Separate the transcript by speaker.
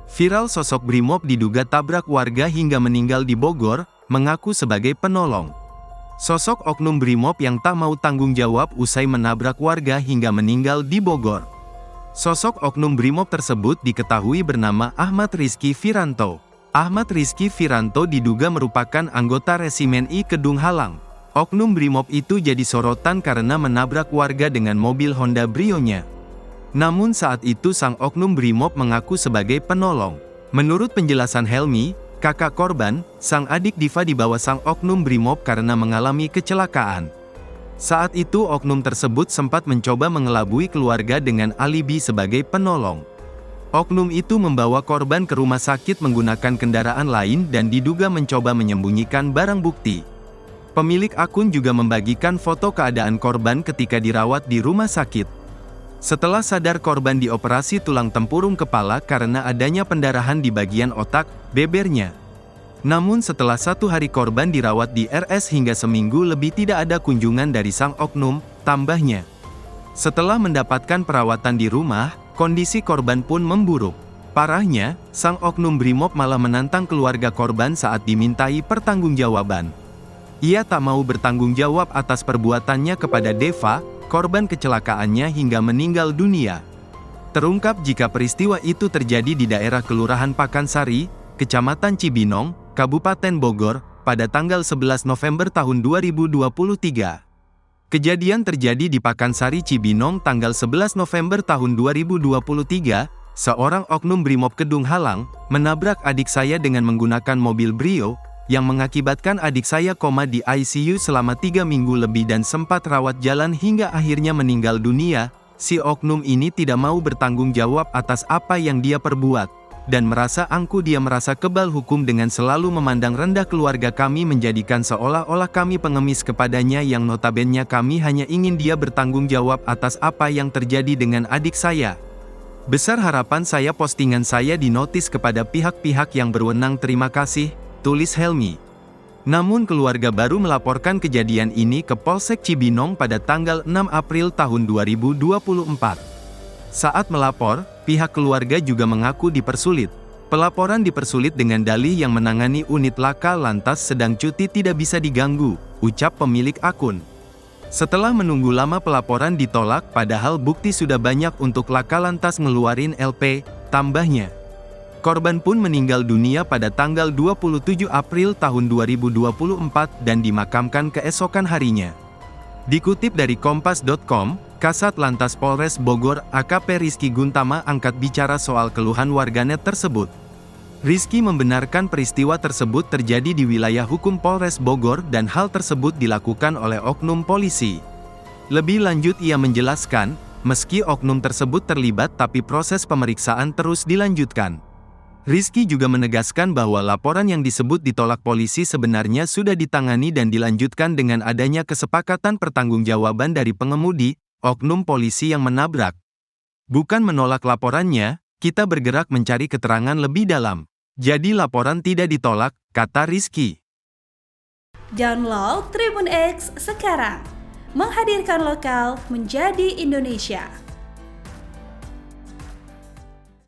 Speaker 1: Viral sosok Brimob diduga tabrak warga hingga meninggal di Bogor, mengaku sebagai penolong. Sosok oknum Brimob yang tak mau tanggung jawab usai menabrak warga hingga meninggal di Bogor. Sosok oknum Brimob tersebut diketahui bernama Ahmad Rizky Firanto. Ahmad Rizky Firanto diduga merupakan anggota Resimen I Kedung Halang. Oknum Brimob itu jadi sorotan karena menabrak warga dengan mobil Honda Brio-nya. Namun saat itu sang oknum Brimob mengaku sebagai penolong. Menurut penjelasan Helmi, kakak korban, sang adik Diva dibawa sang oknum Brimob karena mengalami kecelakaan. Saat itu oknum tersebut sempat mencoba mengelabui keluarga dengan alibi sebagai penolong. Oknum itu membawa korban ke rumah sakit menggunakan kendaraan lain dan diduga mencoba menyembunyikan barang bukti. Pemilik akun juga membagikan foto keadaan korban ketika dirawat di rumah sakit. Setelah sadar korban dioperasi tulang tempurung kepala karena adanya pendarahan di bagian otak, bebernya. Namun setelah 1 hari korban dirawat di RS hingga seminggu lebih tidak ada kunjungan dari sang oknum, tambahnya. Setelah mendapatkan perawatan di rumah, kondisi korban pun memburuk. Parahnya, sang oknum Brimob malah menantang keluarga korban saat dimintai pertanggungjawaban. Ia tak mau bertanggung jawab atas perbuatannya kepada Deva, korban kecelakaannya hingga meninggal dunia. Terungkap jika peristiwa itu terjadi di daerah Kelurahan Pakansari, Kecamatan Cibinong, Kabupaten Bogor, pada tanggal 11 November tahun 2023. Kejadian terjadi di Pakansari Cibinong tanggal 11 November tahun 2023, seorang oknum Brimob Kedung Halang, menabrak adik saya dengan menggunakan mobil Brio, yang mengakibatkan adik saya koma di ICU selama 3 minggu lebih dan sempat rawat jalan hingga akhirnya meninggal dunia. Si oknum ini tidak mau bertanggung jawab atas apa yang dia perbuat, dan merasa angkuh. Dia merasa kebal hukum dengan selalu memandang rendah keluarga kami, menjadikan seolah-olah kami pengemis kepadanya yang notabene kami hanya ingin dia bertanggung jawab atas apa yang terjadi dengan adik saya. Besar harapan saya postingan saya dinotis kepada pihak-pihak yang berwenang. Terima kasih, tulis Helmi. Namun keluarga baru melaporkan kejadian ini ke Polsek Cibinong pada tanggal 6 April tahun 2024. Saat melapor, pihak keluarga juga mengaku dipersulit. Pelaporan dipersulit dengan dalih yang menangani unit laka lantas sedang cuti tidak bisa diganggu, ucap pemilik akun. Setelah menunggu lama pelaporan ditolak padahal bukti sudah banyak untuk laka lantas ngeluarin LP, tambahnya. Korban pun meninggal dunia pada tanggal 27 April tahun 2024 dan dimakamkan keesokan harinya. Dikutip dari Kompas.com, Kasat Lantas Polres Bogor AKP Rizky Guntama angkat bicara soal keluhan warganet tersebut. Rizky membenarkan peristiwa tersebut terjadi di wilayah hukum Polres Bogor dan hal tersebut dilakukan oleh oknum polisi. Lebih lanjut ia menjelaskan, meski oknum tersebut terlibat tapi proses pemeriksaan terus dilanjutkan. Rizky juga menegaskan bahwa laporan yang disebut ditolak polisi sebenarnya sudah ditangani dan dilanjutkan dengan adanya kesepakatan pertanggungjawaban dari pengemudi, oknum polisi yang menabrak. Bukan menolak laporannya, kita bergerak mencari keterangan lebih dalam. Jadi laporan tidak ditolak, kata Rizky.
Speaker 2: Download Tribun X sekarang, menghadirkan lokal menjadi Indonesia.